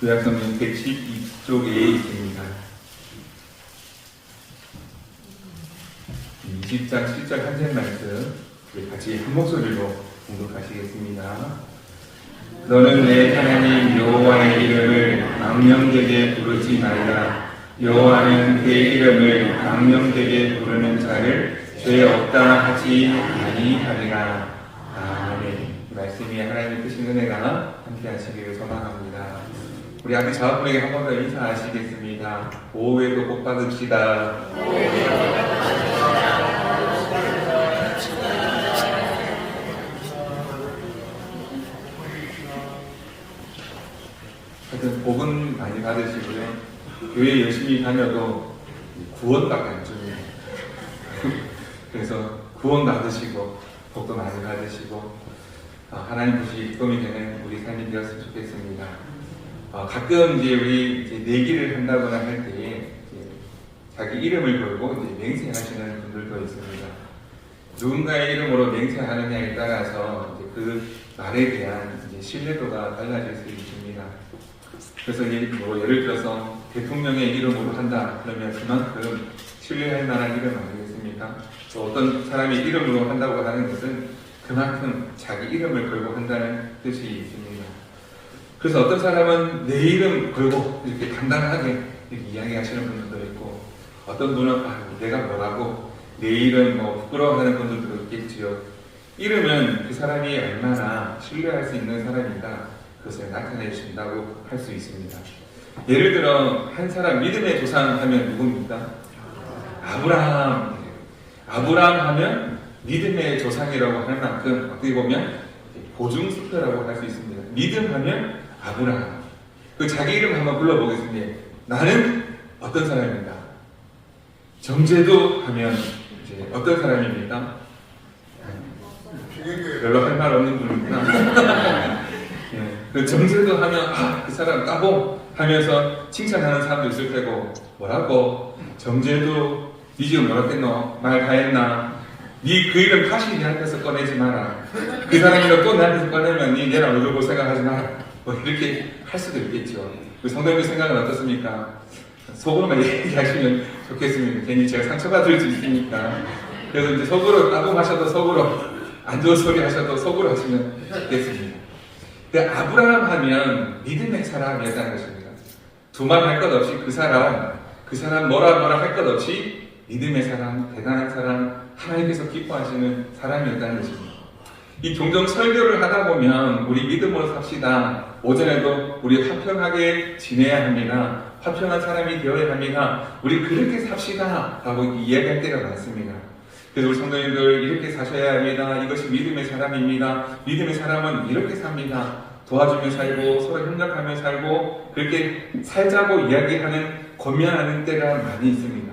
구약성경 112쪽에 있습니다. 20장 7절 한절 말씀 같이 한 목소리로 공독하시겠습니다. 너는 내 하나님 여호와의 이름을 망령되게 부르지 말라. 여호와는 그의 이름을 망령되게 부르는 자를 죄 없다 하지 아니하리라. 아멘. 이 말씀이 하나님의 크신 은혜가 함께 하시기를 소망합니다. 우리 앞에 자화분에게 한 번 더 인사하시겠습니다. 오후에도 복 받읍시다. 하여튼 복은 많이 받으시고요. 교회 열심히 다녀도 구원밖에 안 줍니다. 그래서 구원 받으시고 복도 많이 받으시고 하나님 것이 기쁨이 되는 우리 삶이 되었으면 좋겠습니다. 가끔 이제 우리 내기를 한다거나 할 때에 자기 이름을 걸고 이제 맹세하시는 분들도 있습니다. 누군가의 이름으로 맹세하느냐에 따라서 이제 그 말에 대한 이제 신뢰도가 달라질 수 있습니다. 그래서 예를 들어서 대통령의 이름으로 한다 그러면 그만큼 신뢰할 만한 이름 아니겠습니까? 또 어떤 사람이 이름으로 한다고 하는 것은 그만큼 자기 이름을 걸고 한다는 뜻이 있습니다. 그래서 어떤 사람은 내 이름 걸고 이렇게 당당하게 이렇게 이야기하시는 분들도 있고, 어떤 분은 내가 뭐라고 내 이름 부끄러워하는 분들도 있겠지요. 이름은 그 사람이 얼마나 신뢰할 수 있는 사람인가 그것을 나타내 준다고 할 수 있습니다. 예를 들어 한 사람 믿음의 조상 하면 누굽니까? 아브라함. 아브라함 하면 믿음의 조상이라고 할 만큼 어떻게 보면 보증수표라고 할 수 있습니다. 믿음 하면 아브라함. 그 자기 이름 한번 불러보겠습니다. 나는 어떤 사람입니다. 정제도 하면 이제 어떤 사람입니까? 별로 할 말 없는 분이구나. 그 정제도 하면 그 사람 까봉 하면서 칭찬하는 사람도 있을 테고, 뭐라고 정제도 니 지금 뭐라 했노? 말 다 했나? 니 그 이름 다시 니한테서 꺼내지 마라. 그 사람이랑 또 나한테서 꺼내면 니 내랑 얼굴 볼 생각하지 마라. 이렇게 할 수도 있겠죠. 그 성도님의 생각은 어떻습니까? 속으로만 얘기하시면 좋겠습니다. 괜히 제가 상처받을 수 있으니까. 그래서 이제 속으로 까봉하셔도 속으로, 안 좋은 소리 하셔도 속으로 하시면 좋겠습니다. 근데 아브라함 하면 믿음의 사람이었다는 것입니다. 두말 할 것 없이 그 사람 뭐라 할 것 없이 믿음의 사람, 대단한 사람, 하나님께서 기뻐하시는 사람이었다는 것입니다. 이 종종 설교를 하다 보면 우리 믿음으로 삽시다. 오전에도 우리 화평하게 지내야 합니다. 화평한 사람이 되어야 합니다. 우리 그렇게 삽시다 라고 이야기할 때가 많습니다. 그래서 우리 성도님들 이렇게 사셔야 합니다. 이것이 믿음의 사람입니다. 믿음의 사람은 이렇게 삽니다. 도와주며 살고 서로 협력하며 살고 그렇게 살자고 이야기하는 권면하는 때가 많이 있습니다.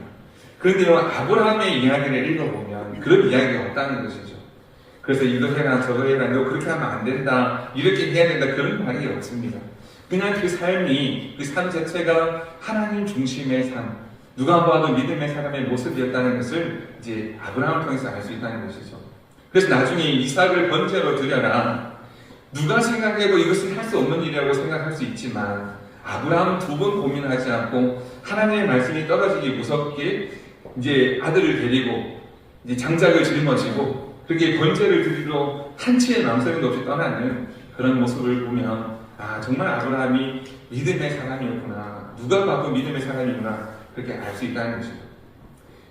그런데요, 아브라함의 이야기를 읽어보면 그런 이야기가 없다는 것이죠. 그래서 이거 해라 저거 해라 너 그렇게 하면 안 된다 이렇게 해야 된다 그런 말이 없습니다. 그냥 그 삶이, 그 삶 자체가 하나님 중심의 삶, 누가 봐도 믿음의 사람의 모습이었다는 것을 이제 아브라함을 통해서 알 수 있다는 것이죠. 그래서 나중에 이삭을 번제로 드려라. 누가 생각해도 이것은 할 수 없는 일이라고 생각할 수 있지만 아브라함은 두 번 고민하지 않고 하나님의 말씀이 떨어지기 무섭게 이제 아들을 데리고 이제 장작을 짊어지고 그렇게 번제를 드리러 한치의 망설임도 없이 떠나는 그런 모습을 보면 정말 아브라함이 믿음의 사람이었구나. 누가 봐도 믿음의 사람이구나. 그렇게 알 수 있다는 것이죠.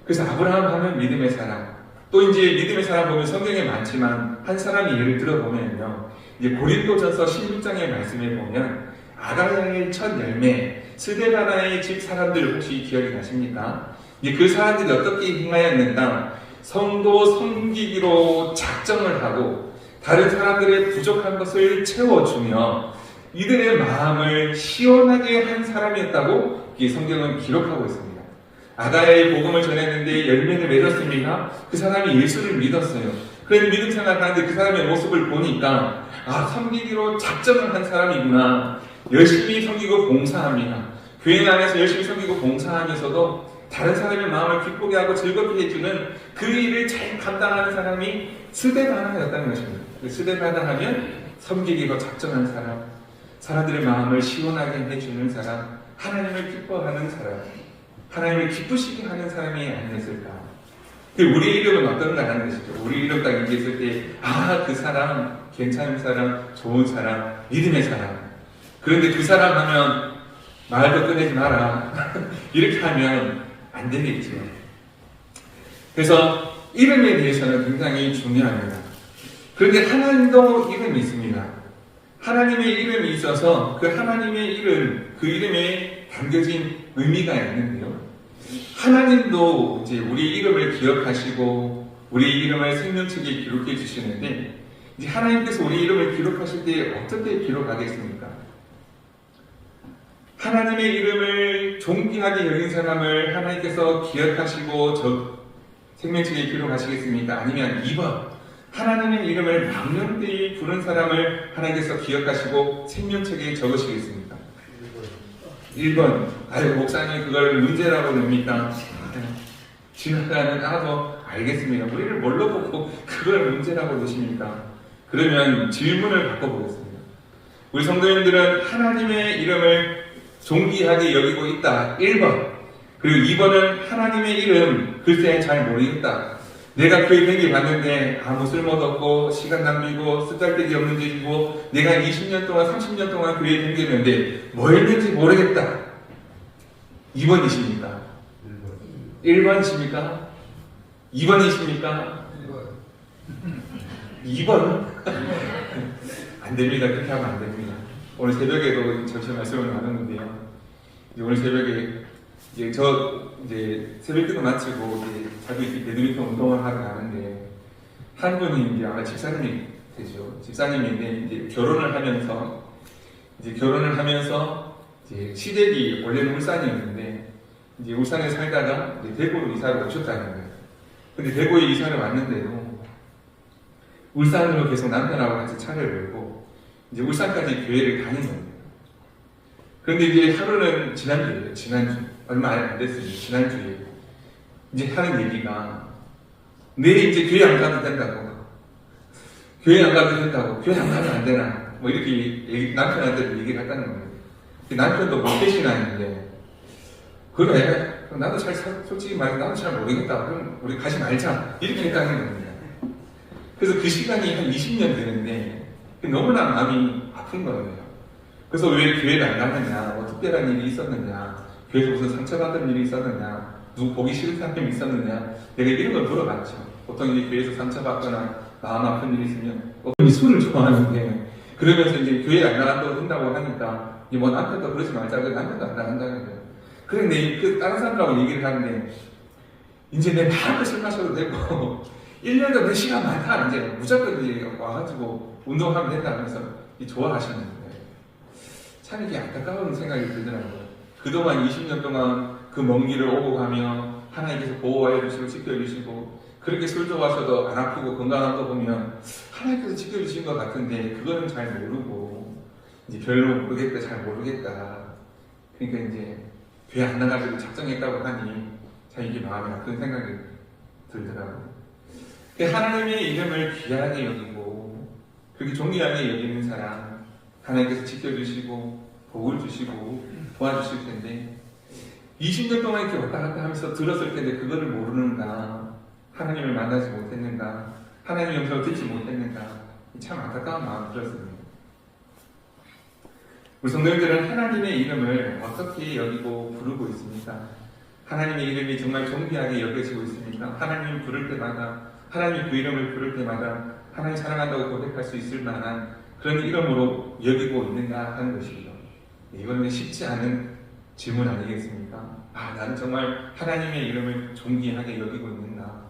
그래서 아브라함 하면 믿음의 사람. 또 이제 믿음의 사람 보면 성경에 많지만 한 사람이 예를 들어보면요. 이제 고린도전서 16장의 말씀에 보면 아가야의 첫 열매 스데바나의 집 사람들 혹시 기억이 나십니까? 이제 그 사람들이 어떻게 행하였는가? 성도 섬기기로 작정을 하고 다른 사람들의 부족한 것을 채워주며 이들의 마음을 시원하게 한 사람이었다고 이 성경은 기록하고 있습니다. 아가야의 복음을 전했는데 열매를 맺었습니다. 그 사람이 예수를 믿었어요. 그런데 믿음 생활하는데 그 사람의 모습을 보니까 섬기기로 작정을 한 사람이구나. 열심히 섬기고 봉사합니다. 교회 안에서 열심히 섬기고 봉사하면서도 다른 사람의 마음을 기쁘게 하고 즐겁게 해주는 그 일을 잘 감당하는 사람이 스데바나였다는 것입니다. 스데바나 하면 섬기기로 작정한 사람, 사람들의 마음을 시원하게 해주는 사람, 하나님을 기뻐하는 사람, 하나님을 기쁘시게 하는 사람이 아니었을까. 우리의 이름은 어떤가 하는 것이죠. 우리 이름 딱 얘기했을 때, 아, 그 사람, 괜찮은 사람, 좋은 사람, 믿음의 사람. 그런데 그 사람 하면 말도 꺼내지 마라. 이렇게 하면 안 되겠죠. 그래서 이름에 대해서는 굉장히 중요합니다. 그런데 하나님도 이름이 있습니다. 하나님의 이름이 있어서 그 하나님의 이름, 그 이름에 담겨진 의미가 있는데요. 하나님도 이제 우리 이름을 기억하시고 우리 이름을 생명책에 기록해 주시는데, 이제 하나님께서 우리 이름을 기록하실 때 어떻게 기록하겠습니까? 하나님의 이름을 존귀하게 여긴 사람을 하나님께서 기억하시고 생명책에 기록하시겠습니까? 아니면 2번, 하나님의 이름을 망령되이 부른 사람을 하나님께서 기억하시고 생명책에 적으시겠습니까? 1번, 아유, 목사님 그걸 문제라고 냅니까? 지나가는 나도 알겠습니다. 우리를 뭘로 보고 그걸 문제라고 내십니까? 그러면 질문을 바꿔보겠습니다. 우리 성도님들은 하나님의 이름을 존귀하게 여기고 있다. 1번. 그리고 2번은 하나님의 이름 글쎄 잘 모르겠다. 내가 교회 댕기 봤는데 아무 쓸모도 없고 시간 낭비고 쓰잘데기 없는 일이고 내가 20년 동안 30년 동안 교회 댕겼는데 뭐 했는지 모르겠다. 2번이십니까? 1번이십니까? 2번이십니까? 2번? 안 됩니다. 그렇게 하면 안 됩니다. 오늘 새벽에도 잠시 말씀을 나눴는데요. 오늘 새벽에 이제 새벽 기도 마치고 자기 배드민턴 운동을 하러 가는데 한 분이 이제 아마 집사님이 되죠. 집사님인데 이제 결혼을 하면서 이제 시댁이 원래는 울산이었는데 이제 울산에 살다가 이제 대구로 이사를 오셨다는 거예요. 근데 대구에 이사를 왔는데도 울산으로 계속 남편하고 같이 차를 몰고 이제 울산까지 교회를 다닌 겁니다. 그런데 이제 하루는 지난주 얼마 안 됐어요. 지난주에 이제 하는 얘기가 내일 이제 교회 안 가도 된다고, 교회 안 가면 안 되나, 뭐 이렇게 남편한테 얘기를 했다는 거예요. 남편도 모태신앙인데 그래, 나도 솔직히 말해서 나도 잘 모르겠다. 그럼 우리 가지 말자. 이렇게 했다는 겁니다. 그래서 그 시간이 한 20년 되는데 너무나 마음이 아픈 거예요. 그래서 왜 교회를 안 가느냐, 뭐 특별한 일이 있었느냐, 교회에서 무슨 상처받은 일이 있었느냐, 누구 보기 싫은 사람이 있었느냐, 내가 이런 걸 물어봤죠. 보통 이제 교회에서 상처받거나 마음 아픈 일이 있으면 어떤 술을 좋아하는데 그러면서 이제 교회 안 나간다고 한다고 하니까 뭐 남편도 그러지 말자고 남편도 안 나간다는 거예요. 그런데 그 다른 사람들하고 얘기를 하는데 이제 내 마음을 마셔도 되고 1년도 내 시간 많다, 이제 무조건 이제 와가지고 운동하면 된다 하면서 좋아하시는 거예요. 참 이게 안타까운 생각이 들더라고요. 그동안 20년 동안 그 먼 길을 오고 가며 하나님께서 보호해 주시고 지켜주시고 그렇게 술 좋아하셔도 안 아프고 건강한 거 보면 하나님께서 지켜주신 것 같은데 그거는 잘 모르고 이제 별로 모르겠다, 잘 모르겠다. 그러니까 이제 교회 안 나가지고 작정했다고 하니 참 이게 마음이 아픈 생각이 들더라고요. 하나님의 이름을 귀하게 여기고 그렇게 존귀하게 여기는 사람, 하나님께서 지켜주시고 복을 주시고 도와주실 텐데 20년 동안 이렇게 왔다 갔다 하면서 들었을 텐데 그거를 모르는가, 하나님을 만나지 못했는가, 하나님의 음성을 듣지 못했는가, 참 안타까운 마음이 들었습니다. 우리 성도님들은 하나님의 이름을 어떻게 여기고 부르고 있습니까? 하나님의 이름이 정말 존귀하게 여겨지고 있습니까? 하나님 부를 때마다, 하나님 그 이름을 부를 때마다 하나님 사랑한다고 고백할 수 있을 만한 그런 이름으로 여기고 있는가 하는 것이죠. 이거는 쉽지 않은 질문 아니겠습니까? 나는 정말 하나님의 이름을 존귀하게 여기고 있는가?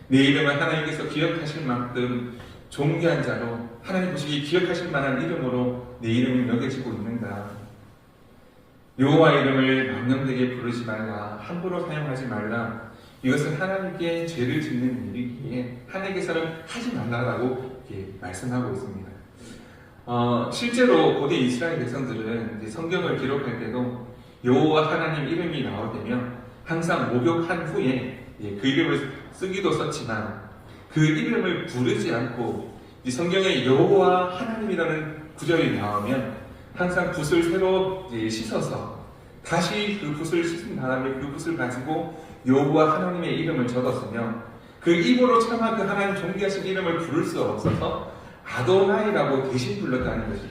내 이름을 하나님께서 기억하실 만큼 존귀한 자로, 하나님 보시기에 기억하실 만한 이름으로 내 이름이 여겨지고 있는가? 여호와 이름을 망령되게 부르지 말라, 함부로 사용하지 말라. 이것은 하나님께 죄를 짓는 일이기에 하나님께서는 하지 말라라고 말씀하고 있습니다. 실제로 고대 이스라엘 백성들은 이제 성경을 기록할 때도 여호와 하나님 이름이 나올 때면 항상 목욕한 후에 그 이름을 쓰기도 썼지만 그 이름을 부르지 않고 이 성경에 여호와 하나님이라는 구절이 나오면 항상 붓을 새로 씻어서 다시 그 붓을 씻은 다음에 그 붓을 가지고 여호와 하나님의 이름을 적었으며 그 입으로 차마 그 하나님 존귀하신 이름을 부를 수 없어서 아도나이라고 대신 불렀다는 것이죠.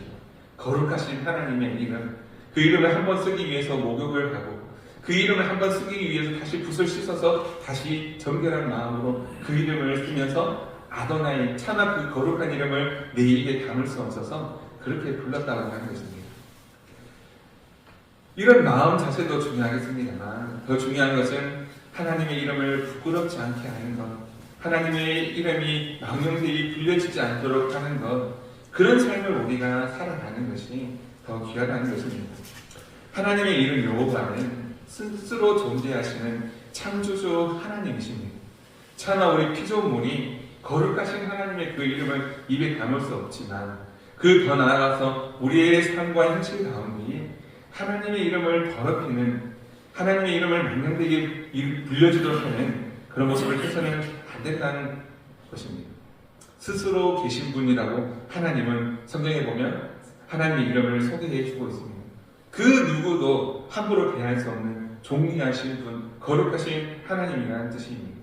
거룩하신 하나님의 이름, 그 이름을 한번 쓰기 위해서 목욕을 하고 그 이름을 한번 쓰기 위해서 다시 붓을 씻어서 다시 정결한 마음으로 그 이름을 쓰면서 아도나이, 차마 그 거룩한 이름을 내 입에 담을 수 없어서 그렇게 불렀다고 하는 것입니다. 이런 마음 자체도 중요하겠습니다만 더 중요한 것은 하나님의 이름을 부끄럽지 않게 하는 것, 하나님의 이름이 망령되이 불려지지 않도록 하는 것, 그런 삶을 우리가 살아가는 것이 더 귀하다는 것입니다. 하나님의 이름 여호와는 스스로 존재하시는 창조주 하나님이십니다. 차마 우리 피조물이 거룩하신 하나님의 그 이름을 입에 담을 수 없지만 그 더 나아가서 우리의 삶과 현실 가운데에 하나님의 이름을 더럽히는, 하나님의 이름을 망령되게 불려주도록 하는 그런 모습을 해서는 안 된다는 것입니다. 스스로 계신 분이라고 하나님은 성경에 보면 하나님의 이름을 소개해 주고 있습니다. 그 누구도 함부로 대할 수 없는 존귀하신 분, 거룩하신 하나님이라는 뜻입니다.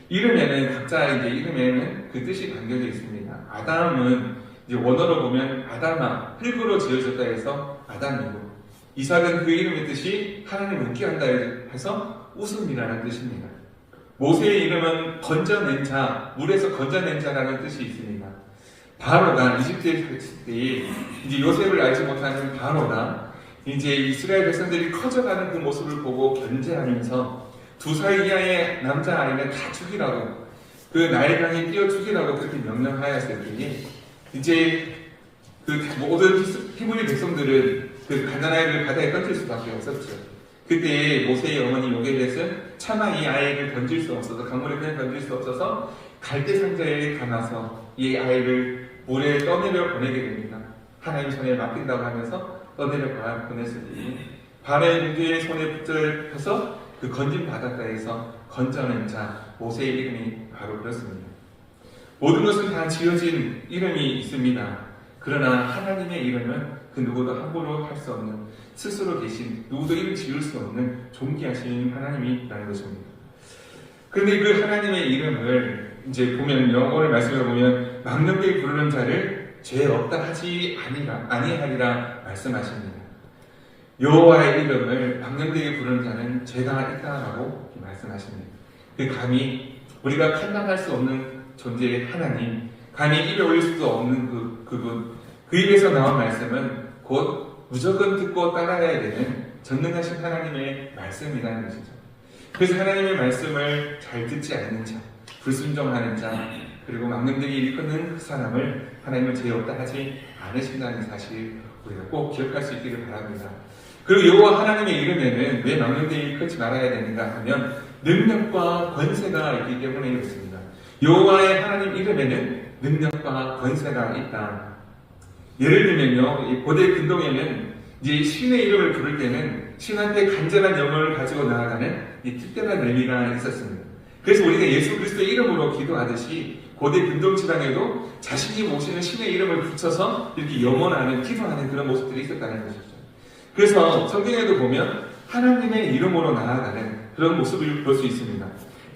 이름에는 각자의 이름에는 그 뜻이 담겨져 있습니다. 아담은 이제 원어로 보면 아담아, 흙으로 지어졌다 해서 아담이고, 이삭은 그 이름의 뜻이 하나님을 웃게 한다 해서 웃음이라는 뜻입니다. 모세의 이름은 건져낸 자, 물에서 건져낸 자라는 뜻이 있습니다. 바로가 이집트에 있을 때 이제 요셉을 알지 못하는 바로가 이제 이스라엘 백성들이 커져가는 그 모습을 보고 견제하면서 2살 이하의 남자아이는 다 죽이라고, 그 나일강에 띄어 죽이라고 그렇게 명령하였을 때에 이제 그 모든 히브리 백성들은 그 가난아이를 바다에 던질 수밖에 없었죠. 그때 모세의 어머니 요게벳은 차마 이 아이를 던질 수 없어서, 강물에 그냥 던질 수 없어서 갈대 상자에 담아서 이 아이를 물에 떠내려 보내게 됩니다. 하나님 손에 맡긴다고 하면서 떠내려 보냈을 때 바로의 문제의 손에 붙잡혀서 그 건진 바닷가에서 건져낸 자 모세의 이름이 바로 그렇습니다. 모든 것은 다 지어진 이름이 있습니다. 그러나 하나님의 이름은 그 누구도 함부로 할 수 없는, 스스로 계신, 누구도 이름 지을 수 없는 존귀하신 하나님이라는 것입니다. 그런데 그 하나님의 이름을 이제 보면, 영어를 말씀해 보면 망령되이 부르는 자를 죄 없다 하지 아니하리라 말씀하십니다. 여호와의 이름을 망령되이 부르는 자는 죄가 있다라고 말씀하십니다. 그 감히 우리가 판단할 수 없는 존재의 하나님, 감히 입에 올릴 수도 없는 그분, 그 입에서 나온 말씀은 곧 무조건 듣고 따라야 되는 전능하신 하나님의 말씀이라는 것이죠. 그래서 하나님의 말씀을 잘 듣지 않는 자, 불순종하는 자, 그리고 망령되게 일컫는 그 사람을 하나님은 죄 없다 하지 않으신다는 사실 우리가 꼭 기억할 수 있기를 바랍니다. 그리고 여호와 하나님의 이름에는 왜 망령되게 일컫지 말아야 되는가 하면 능력과 권세가 있기 때문에 그렇습니다. 여호와의 하나님 이름에는 능력과 권세가 있다. 예를 들면요, 고대 근동에는 이제 신의 이름을 부를 때는 신한테 간절한 영혼을 가지고 나아가는 이 특별한 의미가 있었습니다. 그래서 우리가 예수 그리스도의 이름으로 기도하듯이 고대 근동 지방에도 자신이 모시는 신의 이름을 붙여서 이렇게 영원하는, 기도하는 그런 모습들이 있었다는 것이죠. 그래서 성경에도 보면 하나님의 이름으로 나아가는 그런 모습을 볼 수 있습니다.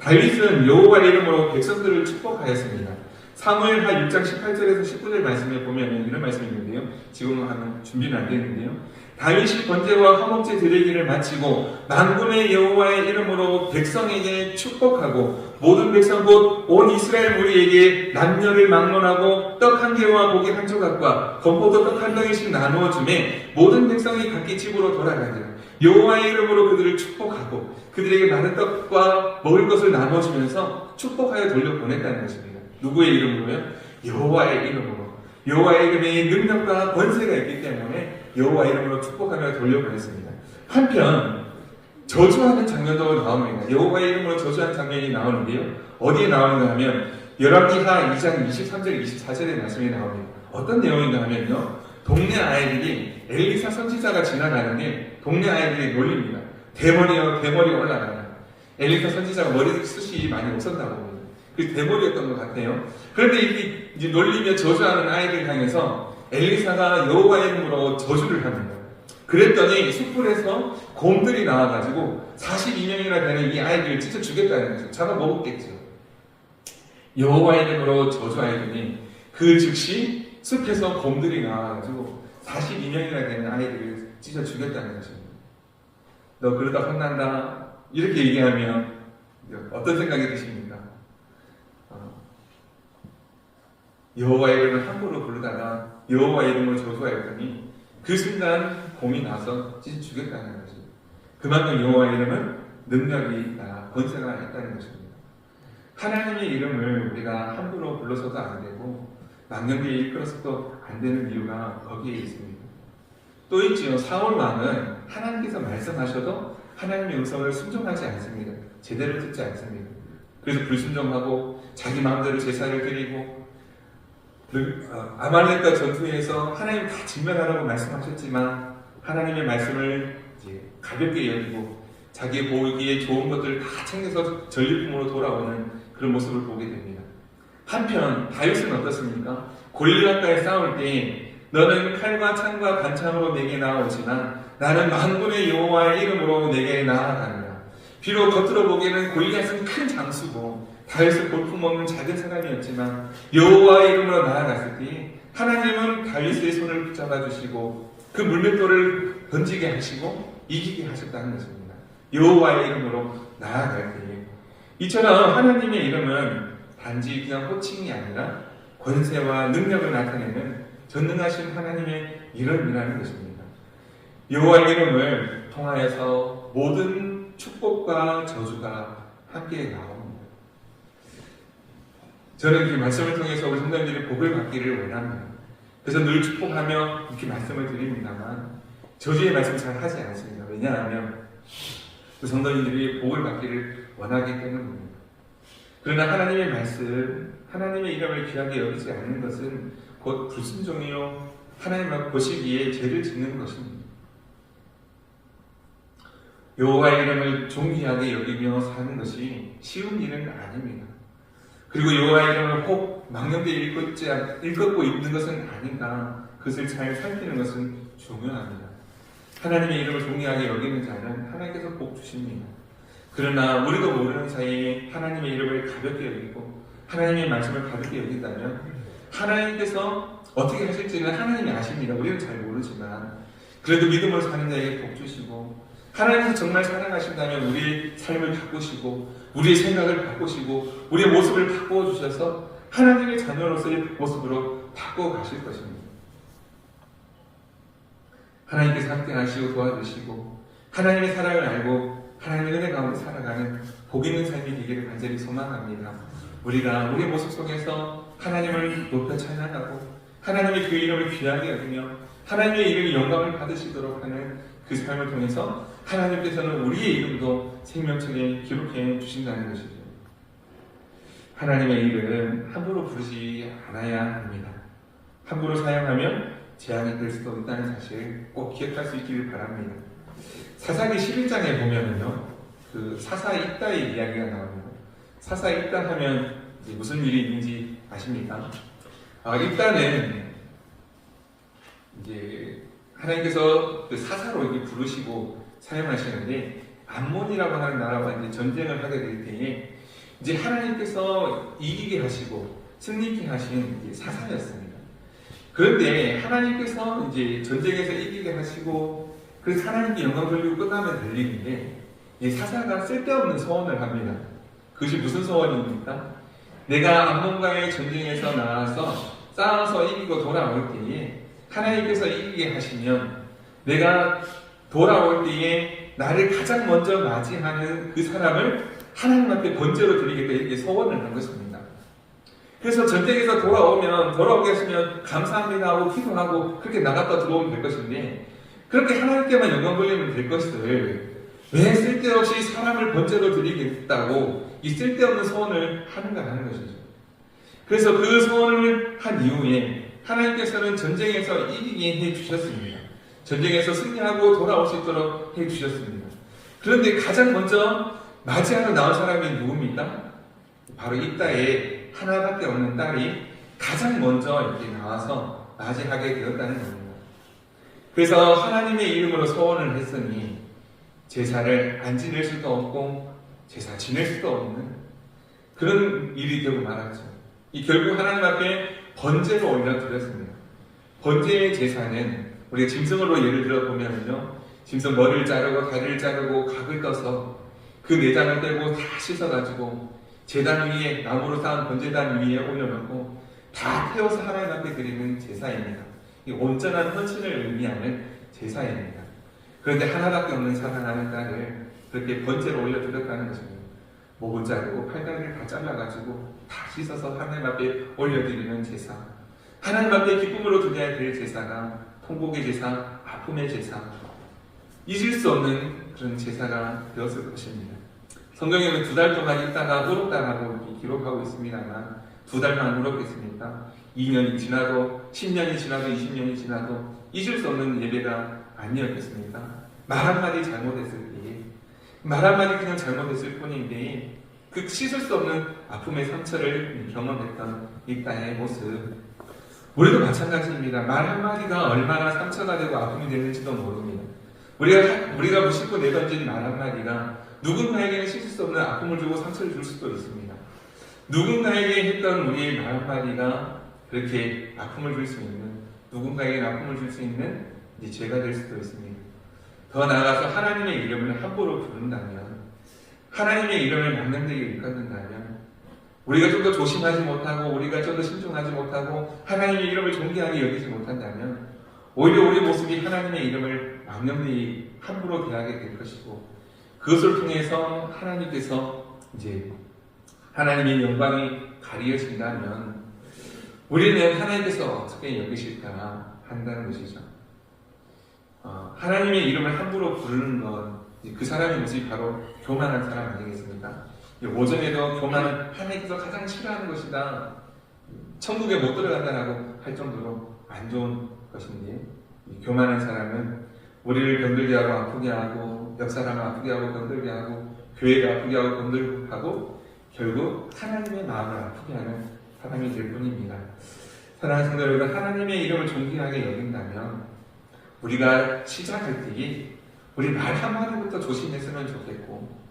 다윗은 여호와의 이름으로 백성들을 축복하였습니다. 사무엘하 6장 18절에서 19절 말씀에 보면 이런 말씀이 있는데요. 지금은 하면 준비는 안 되는데요. 다윗이 번제와 화목제 드리기를 마치고 만군의 여호와의 이름으로 백성에게 축복하고 모든 백성 곧 온 이스라엘 무리에게 남녀를 막론하고 떡 한 개와 고기 한 조각과 건포도 떡 한 덩이씩 나누어 주매 모든 백성이 각기 집으로 돌아가니라. 여호와의 이름으로 그들을 축복하고 그들에게 많은 떡과 먹을 것을 나눠주면서 축복하여 돌려보냈다는 것입니다. 누구의 이름으로요? 여호와의 이름으로. 여호와의 이름에 능력과 권세가 있기 때문에 여호와의 이름으로 축복하며 돌려보냈습니다. 한편 저주하는 장면도 나옵니다. 여호와의 이름으로 저주하는 장면이 나오는데요. 어디에 나오는가 하면 열왕기하 2장 23절 24절의 말씀이 나옵니다. 어떤 내용인가 하면요, 동네 아이들이 엘리사 선지자가 지나가는데 동네 아이들이 놀립니다. 대머리요, 대머리 올라가라. 엘리사 선지자가 머리숱이 많이 없었다고 봅니다. 그 대머리였던 것 같아요. 그런데 이제 놀리며 저주하는 아이들 향해서 엘리사가 여호와의 이름으로 저주를 합니다. 그랬더니 숯불에서 곰들이 나와가지고 42명이나 되는 이 아이들을 찢어 죽였다는 거죠. 잡아먹었겠죠. 여호와의 이름으로 저주하였더니 그 즉시 숲에서 곰들이 나와가지고 42명이나 되는 아이들을 찢어 죽였다는 것입니다. 너 그러다 혼난다 이렇게 얘기하면 어떤 생각이 드십니까? 여호와의 이름을 함부로 부르다가 여호와의 이름을 저주하였더니 그 순간 곰이 나서 찢어 죽였다는 거죠. 그만큼 여호와의 이름은 능력이 있다, 권세가 있다는 것입니다. 하나님의 이름을 우리가 함부로 불러서도 안 되고 망령되이 일컬어서도 안 되는 이유가 거기에 있습니다. 또 있지요. 사울 왕은 하나님께서 말씀하셔도 하나님의 음성을 순종하지 않습니다. 제대로 듣지 않습니다. 그래서 불순종하고 자기 마음대로 제사를 드리고 아말렉과 전투에서 하나님 다 진멸하라고 말씀하셨지만 하나님의 말씀을 이제 가볍게 여기고 자기의 보기에 좋은 것들을 다 챙겨서 전리품으로 돌아오는 그런 모습을 보게 됩니다. 한편 다윗은 어떻습니까? 골리앗과의 싸울 때 너는 칼과 창과 단창으로 내게 나아오지만 나는 만군의 여호와의 이름으로 내게 나아가느라. 비록 겉으로 보기에는 골리앗은 큰 장수고 다윗은 볼품없는 작은 사람이었지만 여호와의 이름으로 나아갔을 때 하나님은 다윗의 손을 붙잡아 주시고 그 물맷돌을 던지게 하시고 이기게 하셨다는 것입니다. 여호와의 이름으로 나아갈 때에 이처럼 하나님의 이름은 단지 그냥 호칭이 아니라 권세와 능력을 나타내는 전능하신 하나님의 이름이라는 것입니다. 여호와의 이름을 통하여서 모든 축복과 저주가 함께 나옵니다. 저는 그 말씀을 통해서 우리 성도님들이 복을 받기를 원합니다. 그래서 늘 축복하며 이렇게 말씀을 드립니다만 저주의 말씀 잘 하지 않습니다. 왜냐하면 그 성도님들이 복을 받기를 원하기 때문입니다. 그러나 하나님의 말씀, 하나님의 이름을 귀하게 여기지 않는 것은 곧 불순종이요 하나님 앞 보시기에 죄를 짓는 것입니다. 여호와의 이름을 존귀하게 여기며 사는 것이 쉬운 일은 아닙니다. 그리고 여호와의 이름을 혹 망령되이 읽고 있는 것은 아닌가, 그것을 잘 살피는 것은 중요합니다. 하나님의 이름을 존귀하게 여기는 자는 하나님께서 복 주십니다. 그러나 우리도 모르는 사이에 하나님의 이름을 가볍게 여기고 하나님의 말씀을 가볍게 여긴다면 하나님께서 어떻게 하실지는 하나님이 아십니다. 우리는 잘 모르지만 그래도 믿음으로 사는 자에게 복 주시고 하나님께서 정말 사랑하신다면 우리의 삶을 바꾸시고 우리의 생각을 바꾸시고 우리의 모습을 바꾸어 주셔서 하나님의 자녀로서의 모습으로 바꿔 가실 것입니다. 하나님께서 함께 하시고 도와주시고 하나님의 사랑을 알고 하나님의 은혜 가운데 살아가는 복 있는 삶이 되기를 간절히 소망합니다. 우리가 우리의 모습 속에서 하나님을 높여 찬양하고 하나님의 그 이름을 귀하게 여기며 하나님의 이름이 영광을 받으시도록 하는 그 삶을 통해서 하나님께서는 우리의 이름도 생명책에 기록해 주신다는 것이죠. 하나님의 이름 함부로 부르지 않아야 합니다. 함부로 사용하면 재앙이 될 수도 있다는 사실 꼭 기억할 수 있기를 바랍니다. 사사기 11장에 보면은요, 그 사사 입다의 이야기가 나옵니다. 사사 입다 하면 무슨 일이 있는지 아십니까? 입다는 이제 하나님께서 그 사사로 이렇게 부르시고 사용하시는데 암몬이라고 하는 나라와 이제 전쟁을 하게 될 때에 이제 하나님께서 이기게 하시고 승리케 하신 사사였습니다. 그런데 하나님께서 이제 전쟁에서 이기게 하시고 그래서 하나님께 영광 돌리고 끝나면 될 일인데 이 사사가 쓸데없는 소원을 합니다. 그것이 무슨 소원입니까? 내가 암몬과의 전쟁에서 나와서 싸워서 이기고 돌아올 때에 하나님께서 이기게 하시면 내가 돌아올 때에 나를 가장 먼저 맞이하는 그 사람을 하나님 앞에 번제로 드리겠다 이렇게 소원을 한 것입니다. 그래서 전쟁에서 돌아오게 하시면 감사합니다 하고 기도하고 그렇게 나갔다 들어오면 될 것인데 그렇게 하나님께만 영광 돌리면 될 것을 왜 쓸데없이 사람을 번제로 드리겠다고 이 쓸데없는 소원을 하는가 하는 것이죠. 그래서 그 소원을 한 이후에 하나님께서는 전쟁에서 이기게 해주셨습니다. 전쟁에서 승리하고 돌아올 수 있도록 해주셨습니다. 그런데 가장 먼저 맞이하러 나온 사람이 누굽니까? 바로 입다에 하나밖에 없는 딸이 가장 먼저 이렇게 나와서 맞이하게 되었다는 겁니다. 그래서 하나님의 이름으로 소원을 했으니 제사를 안 지낼 수도 없고 제사 지낼 수도 없는 그런 일이 되고 말았죠. 이 결국 하나님 앞에 번제로 올려드렸습니다. 번제의 제사는 우리가 짐승으로 예를 들어 보면요, 짐승 머리를 자르고 다리를 자르고 각을 떠서 그 내장을 떼고 다 씻어가지고 제단 위에 나무로 쌓은 번제단 위에 올려놓고 다 태워서 하나님 앞에 드리는 제사입니다. 이 온전한 헌신을 의미하는 제사입니다. 그런데 하나밖에 없는 사랑하는 딸을 그렇게 번제로 올려드렸다는 것입니다. 목을 자르고 팔다리를 다 잘라가지고 다 씻어서 하나님 앞에 올려드리는 제사, 하나님 앞에 기쁨으로 드려야 될 제사가 통곡의 제사, 아픔의 제사, 잊을 수 없는 그런 제사가 되었을 것입니다. 성경에는 2달 동안 있다가 울었다라고 기록하고 있습니다만 2달만 울었겠습니까? 2년이 지나도 10년이 지나도 20년이 지나도 잊을 수 없는 예배가 아니었겠습니까? 말 한마디 잘못했을 때에, 말 한마디 그냥 잘못했을 뿐인데 그 씻을 수 없는 아픔의 상처를 경험했던 이 딸의 모습, 우리도 마찬가지입니다. 말 한마디가 얼마나 상처가 되고 아픔이 되는지도 모릅니다. 우리가 무심코 내던진 말 한마디가 누군가에게는 씻을 수 없는 아픔을 주고 상처를 줄 수도 있습니다. 누군가에게 했던 우리의 말 한마디가 그렇게 아픔을 줄 수 있는, 누군가에게 아픔을 줄 수 있는 죄가 될 수도 있습니다. 더 나아가서 하나님의 이름을 함부로 부른다면, 하나님의 이름을 망령되게 일컫는다면, 우리가 좀 더 조심하지 못하고 우리가 좀 더 신중하지 못하고 하나님의 이름을 존귀하게 여기지 못한다면 오히려 우리 모습이 하나님의 이름을 망령되게 함부로 대하게 될 것이고, 그것을 통해서 하나님께서 이제 하나님의 영광이 가려진다면 우리는 하나님께서 어떻게 여기실까 한다는 것이죠. 하나님의 이름을 함부로 부르는 것, 그 사람의 모습이 바로 교만한 사람 아니겠습니까? 오전에도 교만은 하나님께서 가장 싫어하는 것이다, 천국에 못 들어간다라고 할 정도로 안 좋은 것인데, 이 교만한 사람은 우리를 병들게 하고 아프게 하고 옆 사람을 아프게 하고 병들게 하고 교회를 아프게 하고 병들게 하고 결국 하나님의 마음을 아프게 하는 사람이 될 뿐입니다. 사랑하는 성도 여러분, 하나님의 이름을 존귀하게 여긴다면 우리가 시작할 때에 우리 말 한마디부터 조심했으면 좋겠고,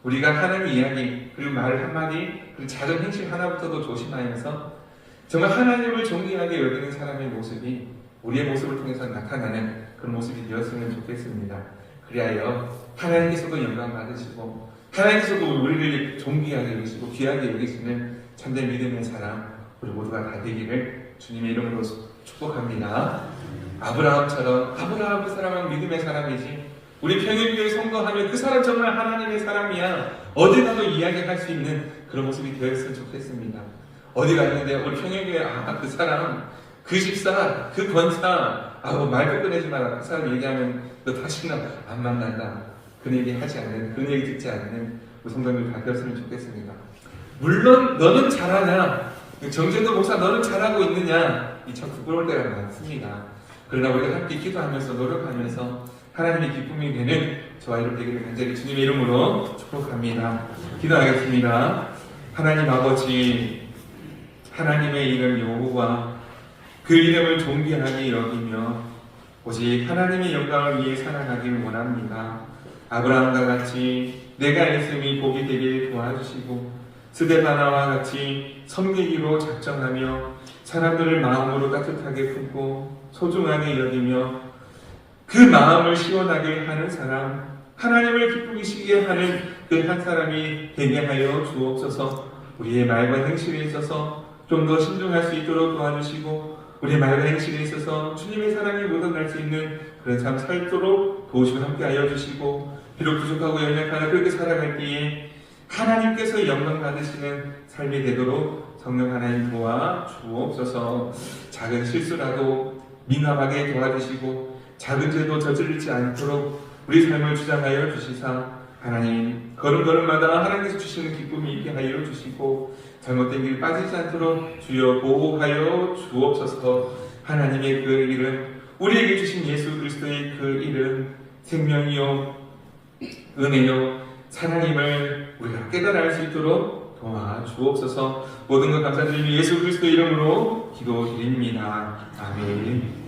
우리가 하는 이야기 그리고 말 한마디 그리고 작은 행실 하나부터도 조심하면서 정말 하나님을 존귀하게 여기는 사람의 모습이 우리의 모습을 통해서 나타나는 그런 모습이 되었으면 좋겠습니다. 그리하여 하나님께서도 영광 받으시고 하나님께서도 우리를 존귀하게 여기시고 귀하게 여기시는 참된 믿음의 사람 우리 모두가 다 되기를 주님의 이름으로 축복합니다. 아브라함처럼, 아브라함 그 사람은 믿음의 사람이지, 우리 평일교회 성도하면 그 사람 정말 하나님의 사람이야, 어디 가도 이야기할 수 있는 그런 모습이 되었으면 좋겠습니다. 어디 갔는데 우리 평일교회 그 사람, 그 집사, 그 권사, 말 꺼내지 마라, 그 사람 얘기하면 너 다시는 안 만난다, 그런 얘기 하지 않는, 그런 얘기 듣지 않는 우리 성도님들 다 되었으면 좋겠습니다. 물론 너는 잘하냐, 정재도 목사 너는 잘하고 있느냐, 이 참 부끄러울 때가 많습니다. 그러나 우리가 함께 기도하면서 노력하면서 하나님의 기쁨이 되는 저와 여러분 되기를 간절히 주님의 이름으로 축복합니다. 기도하겠습니다. 하나님 아버지, 하나님의 이름 여호와 그 이름을 존귀하게 여기며 오직 하나님의 영광을 위해 살아가기를 원합니다. 아브라함과 같이 내가 있음이 복이 되길 도와주시고 스데바나와 같이 섬기기로 작정하며 사람들을 마음으로 따뜻하게 품고 소중하게 여기며 그 마음을 시원하게 하는 사람, 하나님을 기쁘시게 하는 그 한 사람이 되게 하여 주옵소서. 우리의 말과 행실에 있어서 좀 더 신중할 수 있도록 도와주시고 우리의 말과 행실에 있어서 주님의 사랑이 묻어날 수 있는 그런 삶 살도록 도우시고 함께하여 주시고, 비록 부족하고 연약하나 그렇게 살아갈 때에 하나님께서 영광 받으시는 삶이 되도록 성령 하나님 도와 주옵소서. 작은 실수라도 민감하게 도와주시고 작은 죄도 저지르지 않도록 우리 삶을 주장하여 주시사 하나님 걸음걸음마다 하나님께서 주시는 기쁨이 있게 하여 주시고 잘못된 길 빠지지 않도록 주여 보호하여 주옵소서. 하나님의 그 이름, 우리에게 주신 예수 그리스도의 그 이름, 생명이요 은혜요 사랑임을 우리가 깨달아 알 수 있도록 도와 주옵소서. 모든 것 감사드리며 예수 그리스도 이름으로 기도드립니다. 아멘.